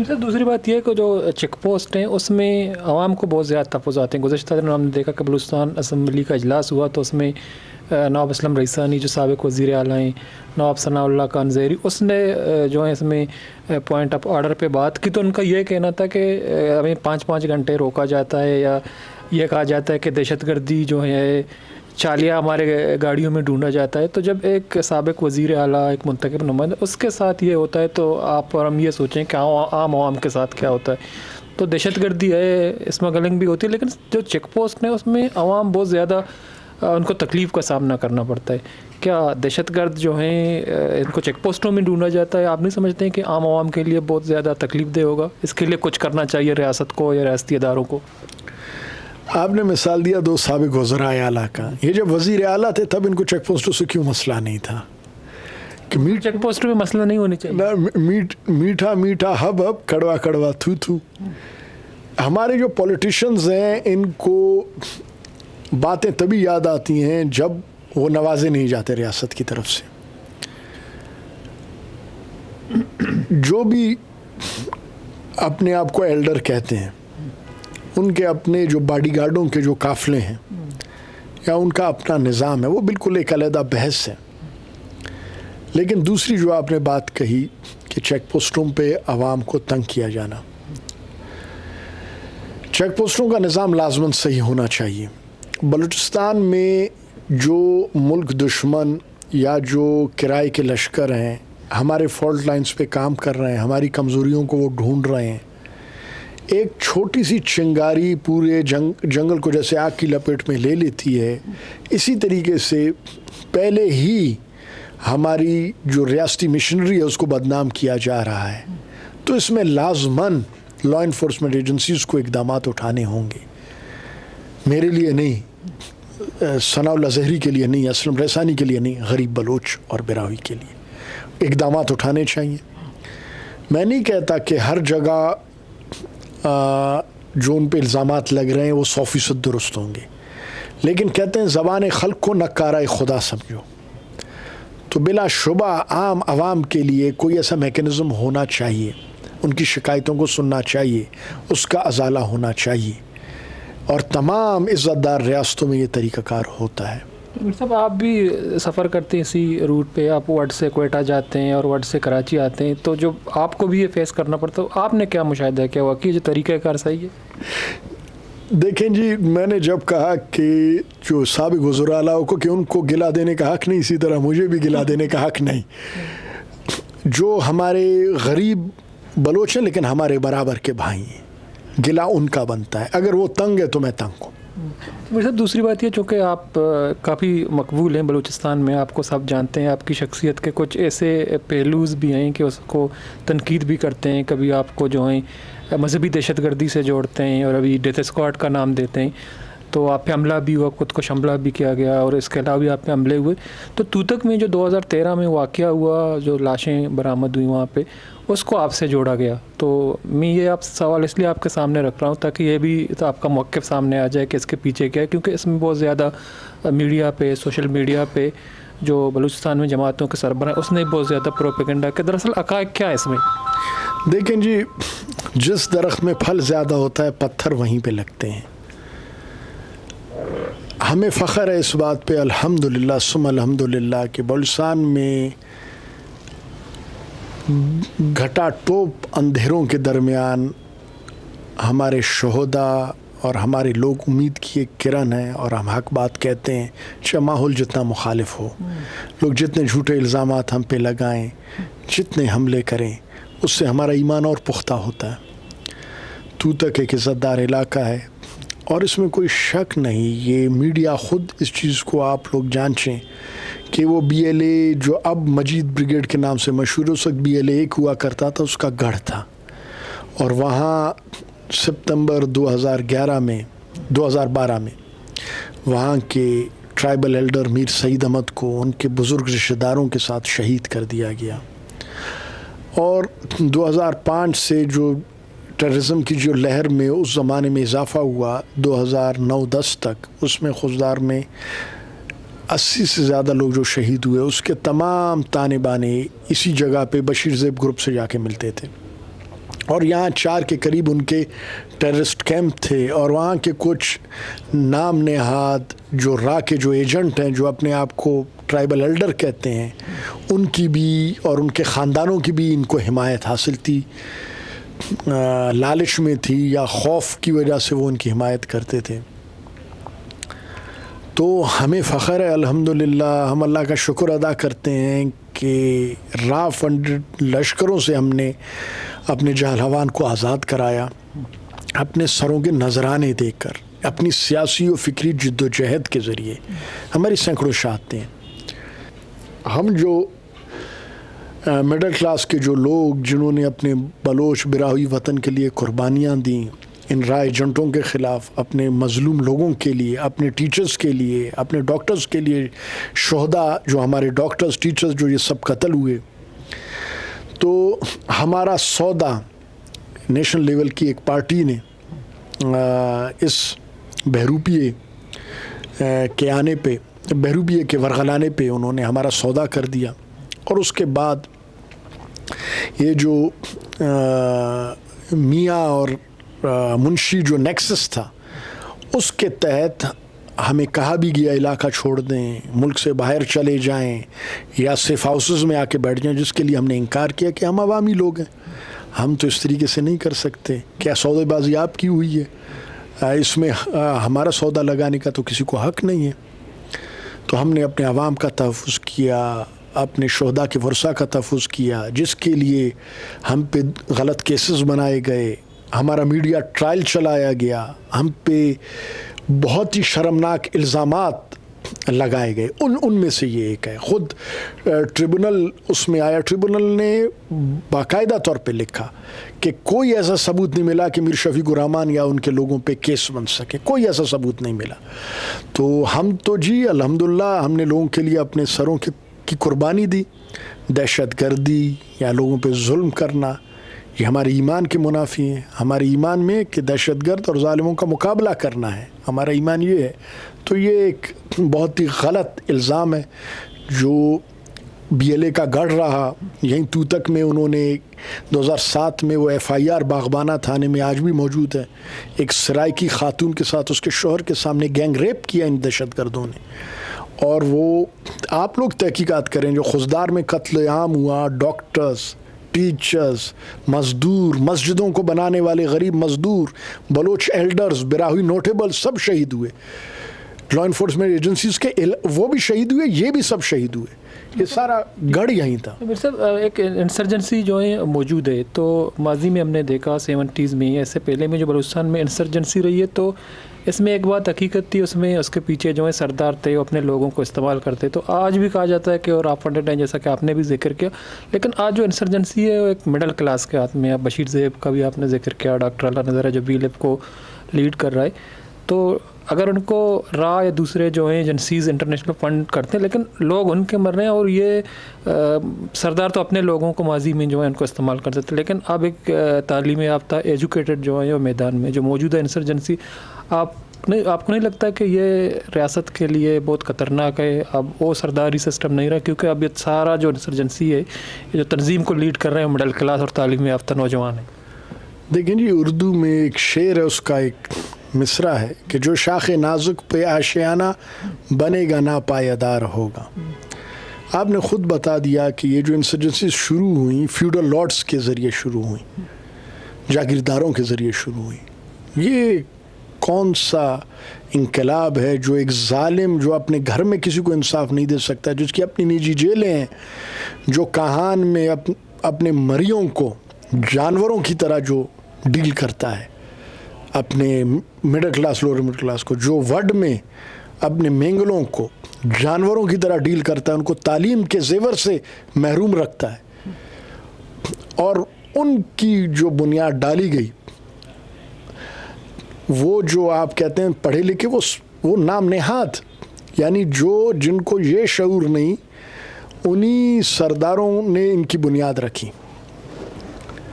دوسری بات یہ ہے کہ جو چیک پوسٹ ہیں اس میں عوام کو بہت زیادہ تحفظات ہیں. گزشتہ دنوں ہم نے دیکھا کہ بلوچستان اسمبلی کا اجلاس ہوا تو اس میں نواب اسلم رئیسانی جو سابق وزیر اعلیٰ ہیں, نواب ثناء اللہ خان زیری, اس نے جو ہے اس میں پوائنٹ آف آرڈر پہ بات کی. تو ان کا یہ کہنا تھا کہ ہمیں 5 گھنٹے روکا جاتا ہے یا یہ کہا جاتا ہے کہ دہشت گردی جو ہے چالیہ ہمارے گاڑیوں میں ڈھونڈا جاتا ہے. تو جب ایک سابق وزیر اعلیٰ, ایک منتخب نمائندہ, اس کے ساتھ یہ ہوتا ہے تو آپ اور ہم یہ سوچیں کہ عام عوام کے ساتھ کیا ہوتا ہے. تو دہشت گردی ہے, اسمگلنگ بھی ہوتی ہے, لیکن جو چیک پوسٹ ہے اس میں عوام بہت زیادہ ان کو تکلیف کا سامنا کرنا پڑتا ہے. کیا دہشت گرد جو ہیں ان کو چیک پوسٹوں میں ڈھونڈا جاتا ہے, آپ نہیں سمجھتے ہیں کہ عام عوام کے لیے بہت زیادہ تکلیف دہ ہوگا؟ اس کے لیے کچھ کرنا چاہیے ریاست کو یا ریاستی اداروں کو. آپ نے مثال دیا 2 سابق وزراء اعلیٰ کا. یہ جب وزیر اعلیٰ تھے تب ان کو چیک پوسٹوں سے کیوں مسئلہ نہیں تھا کہ چیک پوسٹوں میں مسئلہ نہیں ہونے چاہیے. میٹھا میٹھا ہب ہب, کڑوا کڑوا تھو تھو. ہمارے جو پولیٹیشنز ہیں ان کو باتیں تبھی یاد آتی ہیں جب وہ نوازے نہیں جاتے ریاست کی طرف سے. جو بھی اپنے آپ کو ایلڈر کہتے ہیں ان کے اپنے جو باڈی گارڈوں کے جو قافلے ہیں یا ان کا اپنا نظام ہے, وہ بالکل ایک علیحدہ بحث ہے. لیکن دوسری جو آپ نے بات کہی کہ چیک پوسٹوں پہ عوام کو تنگ کیا جانا, چیک پوسٹوں کا نظام لازماً صحیح ہونا چاہیے. بلوچستان میں جو ملک دشمن یا جو کرائے کے لشکر ہیں ہمارے فالٹ لائنز پہ کام کر رہے ہیں, ہماری کمزوریوں کو وہ ڈھونڈ رہے ہیں. ایک چھوٹی سی چنگاری پورے جنگل کو جیسے آگ کی لپیٹ میں لے لیتی ہے, اسی طریقے سے پہلے ہی ہماری جو ریاستی مشنری ہے اس کو بدنام کیا جا رہا ہے. تو اس میں لازماً لا انفورسمنٹ ایجنسیز کو اقدامات اٹھانے ہوں گے. میرے لیے نہیں, ثناء اللہ زہری کے لیے نہیں, اسلم رئیسانی کے لیے نہیں, غریب بلوچ اور براہوی کے لیے اقدامات اٹھانے چاہیے. میں نہیں کہتا کہ ہر جگہ جو ان پہ الزامات لگ رہے ہیں وہ 100% درست ہوں گے, لیکن کہتے ہیں زبان خلق کو نکارہ خدا سمجھو. تو بلا شبہ عام عوام کے لیے کوئی ایسا میکنزم ہونا چاہیے, ان کی شکایتوں کو سننا چاہیے, اس کا ازالہ ہونا چاہیے, اور تمام عزت دار ریاستوں میں یہ طریقہ کار ہوتا ہے. صاحب آپ بھی سفر کرتے ہیں اسی روٹ پہ, آپ وڈ سے کوئٹہ جاتے ہیں اور وڈ سے کراچی آتے ہیں, تو جو آپ کو بھی یہ فیس کرنا پڑتا ہے, آپ نے کیا مشاہدہ کیا واقعی جو طریقہ کار صحیح ہے؟ دیکھیں جی, میں نے جب کہا کہ جو سابق وزراء کو کہ ان کو گلا دینے کا حق نہیں, اسی طرح مجھے بھی گلا دینے کا حق نہیں. جو ہمارے غریب بلوچ ہیں لیکن ہمارے برابر کے بھائی ہیں, گلا ان کا بنتا ہے. اگر وہ تنگ ہے تو میں تنگ ہوں. میرے صاحب دوسری بات یہ, چونکہ آپ کافی مقبول ہیں بلوچستان میں, آپ کو سب جانتے ہیں, آپ کی شخصیت کے کچھ ایسے پہلوز بھی ہیں کہ اس کو تنقید بھی کرتے ہیں. کبھی آپ کو جو ہیں مذہبی دہشت گردی سے جوڑتے ہیں اور ابھی ڈیتھ اسکواڈ کا نام دیتے ہیں. تو آپ پہ حملہ بھی ہوا, خود کو حملہ بھی کیا گیا, اور اس کے علاوہ بھی آپ پہ حملے ہوئے. تو توتک میں جو 2013 میں واقعہ ہوا, جو لاشیں برآمد ہوئی وہاں پہ, اس کو آپ سے جوڑا گیا. تو میں یہ آپ سوال اس لیے آپ کے سامنے رکھ رہا ہوں تاکہ یہ بھی تو آپ کا موقف سامنے آ جائے کہ اس کے پیچھے کیا ہے, کیونکہ اس میں بہت زیادہ میڈیا پہ, سوشل میڈیا پہ جو بلوچستان میں جماعتوں کے سربراہ اس نے بہت زیادہ پروپیگنڈا کہ دراصل حقائق کیا ہے اس میں. دیکھیں جی, جس درخت میں پھل زیادہ ہوتا ہے پتھر وہیں پہ لگتے ہیں. ہمیں فخر ہے اس بات پہ الحمدللہ ثم الحمدللہ کہ بلوچستان میں گھٹا ٹوپ اندھیروں کے درمیان ہمارے شہداء اور ہمارے لوگ امید کی ایک کرن ہے, اور ہم حق بات کہتے ہیں. چاہے ماحول جتنا مخالف ہو, لوگ جتنے جھوٹے الزامات ہم پہ لگائیں, جتنے حملے کریں, اس سے ہمارا ایمان اور پختہ ہوتا ہے. توتک ایک عزت دار علاقہ ہے اور اس میں کوئی شک نہیں. یہ میڈیا خود اس چیز کو آپ لوگ جانچیں کہ وہ بی ایل اے جو اب مجید بریگیڈ کے نام سے مشہور ہے, اس وقت بی ایل اے ایک ہوا کرتا تھا, اس کا گڑھ تھا. اور وہاں سپتمبر 2012 میں وہاں کے ٹرائبل ایلڈر میر سعید احمد کو ان کے بزرگ رشتہ داروں کے ساتھ شہید کر دیا گیا. اور 2005 سے جو ٹیررزم کی جو لہر میں اس زمانے میں اضافہ ہوا 2009-10 تک, اس میں خضدار میں 80 سے زیادہ لوگ جو شہید ہوئے, اس کے تمام تانے بانے اسی جگہ پہ بشیر زیب گروپ سے جا کے ملتے تھے. اور یہاں 4 کے قریب ان کے ٹیررسٹ کیمپ تھے، اور وہاں کے کچھ نام نہاد جو را کے جو ایجنٹ ہیں، جو اپنے آپ کو ٹرائبل ایلڈر کہتے ہیں، ان کی بھی اور ان کے خاندانوں کی بھی ان کو حمایت حاصل تھی، لالچ میں تھی یا خوف کی وجہ سے وہ ان کی حمایت کرتے تھے۔ تو ہمیں فخر ہے الحمدللہ، ہم اللہ کا شکر ادا کرتے ہیں کہ را فنڈڈ لشکروں سے ہم نے اپنے جہلوان کو آزاد کرایا، اپنے سروں کے نذرانے دے کر، اپنی سیاسی و فکری جد و جہد کے ذریعے۔ ہماری سینکڑوں شہادتیں ہیں۔ ہم جو مڈل کلاس کے جو لوگ جنہوں نے اپنے بلوچ براہوئی وطن کے لیے قربانیاں دیں، ان را ایجنٹوں کے خلاف، اپنے مظلوم لوگوں کے لیے، اپنے ٹیچرز کے لیے، اپنے ڈاکٹرز کے لیے، شہداء جو ہمارے ڈاکٹرز ٹیچرز جو یہ سب قتل ہوئے، تو ہمارا سودا نیشنل لیول کی ایک پارٹی نے اس بہروپیے کے آنے پہ، بہروپیے کے ورغلانے پہ انہوں نے ہمارا سودا کر دیا، اور اس کے بعد یہ جو میاں اور منشی جو نیکسس تھا، اس کے تحت ہمیں کہا بھی گیا علاقہ چھوڑ دیں، ملک سے باہر چلے جائیں یا سیف ہاؤسز میں آ کے بیٹھ جائیں، جس کے لیے ہم نے انکار کیا کہ ہم عوامی لوگ ہیں، ہم تو اس طریقے سے نہیں کر سکتے، کیا سودے بازی آپ کی ہوئی ہے، اس میں ہمارا سودا لگانے کا تو کسی کو حق نہیں ہے۔ تو ہم نے اپنے عوام کا تحفظ کیا، اپنے شہداء کے ورثہ کا تحفظ کیا، جس کے لیے ہم پہ غلط کیسز بنائے گئے، ہمارا میڈیا ٹرائل چلایا گیا، ہم پہ بہت ہی شرمناک الزامات لگائے گئے۔ ان میں سے یہ ایک ہے، خود ٹریبونل اس میں آیا، ٹریبونل نے باقاعدہ طور پہ لکھا کہ کوئی ایسا ثبوت نہیں ملا کہ میر شفیق الرحمان یا ان کے لوگوں پہ کیس بن سکے، کوئی ایسا ثبوت نہیں ملا۔ تو ہم تو جی الحمدللہ ہم نے لوگوں کے لیے اپنے سروں کی قربانی دی۔ دہشت گردی یا لوگوں پہ ظلم کرنا یہ ہمارے ایمان کے منافی ہیں۔ ہمارے ایمان میں کہ دہشت گرد اور ظالموں کا مقابلہ کرنا ہے، ہمارا ایمان یہ ہے۔ تو یہ ایک بہت ہی غلط الزام ہے جو BLA کا گڑھ رہا۔ یہیں توتک میں انہوں نے 2007 میں وہ FIR باغبانہ تھانے میں آج بھی موجود ہے، ایک سرائکی خاتون کے ساتھ اس کے شوہر کے سامنے گینگ ریپ کیا ان دہشت گردوں نے، اور وہ آپ لوگ تحقیقات کریں جو خزدار میں قتل عام ہوا، ڈاکٹرز، ٹیچرز، مزدور، مسجدوں کو بنانے والے غریب مزدور، بلوچ ایلڈرز، براہوئی نوٹیبل سب شہید ہوئے، لا انفورسمنٹ ایجنسیز کے وہ بھی شہید ہوئے، یہ بھی سب شہید ہوئے۔ یہ سارا گڑھ یہیں تھا۔ میر صاحب ایک انسرجنسی جو ہے موجود ہے، تو ماضی میں ہم نے دیکھا 70s میں، ایسے پہلے میں جو بلوچستان میں انسرجنسی رہی ہے، تو اس میں ایک بات حقیقت تھی، اس میں اس کے پیچھے جو ہے سردار تھے وہ اپنے لوگوں کو استعمال کرتے، تو آج بھی کہا جاتا ہے کہ اور آپ فنڈڈ ہیں جیسا کہ آپ نے بھی ذکر کیا، لیکن آج جو انسرجنسی ہے وہ ایک مڈل کلاس کے ہاتھ میں ہے۔ بشیر زیب کا بھی آپ نے ذکر کیا، ڈاکٹر اللہ نظر ہے جو BLF کو لیڈ کر رہا ہے، تو اگر ان کو را یا دوسرے جو ہیں ایجنسیز انٹرنیشنل فنڈ کرتے ہیں، لیکن لوگ ان کے مر رہے ہیں، اور یہ سردار تو اپنے لوگوں کو ماضی میں جو ہے ان کو استعمال کرتے تھے، لیکن اب ایک تعلیم یافتہ ایجوکیٹڈ جو ہے میدان میں جو موجود ہے انسرجنسی، آپ کو نہیں لگتا کہ یہ ریاست کے لیے بہت خطرناک ہے؟ اب وہ سرداری سسٹم نہیں رہا، کیونکہ اب یہ سارا جو انسرجنسی ہے یہ جو تنظیم کو لیڈ کر رہے ہیں مڈل کلاس اور تعلیم یافتہ نوجوان ہیں۔ دیکھیں جی، اردو میں ایک شعر ہے، اس کا ایک مصرع ہے کہ جو شاخ نازک پہ آشیانہ بنے گا ناپائیدار ہوگا۔ آپ نے خود بتا دیا کہ یہ جو انسرجنسیز شروع ہوئیں فیوڈل لارڈس کے ذریعے شروع ہوئیں، جاگیرداروں کے ذریعے شروع ہوئیں۔ یہ کون سا انقلاب ہے جو ایک ظالم جو اپنے گھر میں کسی کو انصاف نہیں دے سکتا، جس کی اپنی نجی جیلیں ہیں، جو کہان میں اپنے مریوں کو جانوروں کی طرح جو ڈیل کرتا ہے، اپنے middle class lower middle class کو، جو وڈ میں اپنے مینگلوں کو جانوروں کی طرح ڈیل کرتا ہے، ان کو تعلیم کے زیور سے محروم رکھتا ہے، اور ان کی جو بنیاد ڈالی گئی، وہ جو آپ کہتے ہیں پڑھے لکھے، وہ نام نہاد، یعنی جن کو یہ شعور نہیں، انہی سرداروں نے ان کی بنیاد رکھی۔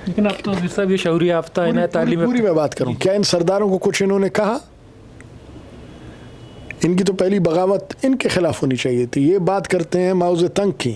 لیکن اب تو صاحب یہ شعوری یافتہ ہے نا تعلیم پوری میں بات کروں، کیا ان سرداروں کو کچھ انہوں نے کہا؟ ان کی تو پہلی بغاوت ان کے خلاف ہونی چاہیے تھی۔ یہ بات کرتے ہیں ماؤ زے تنگ کی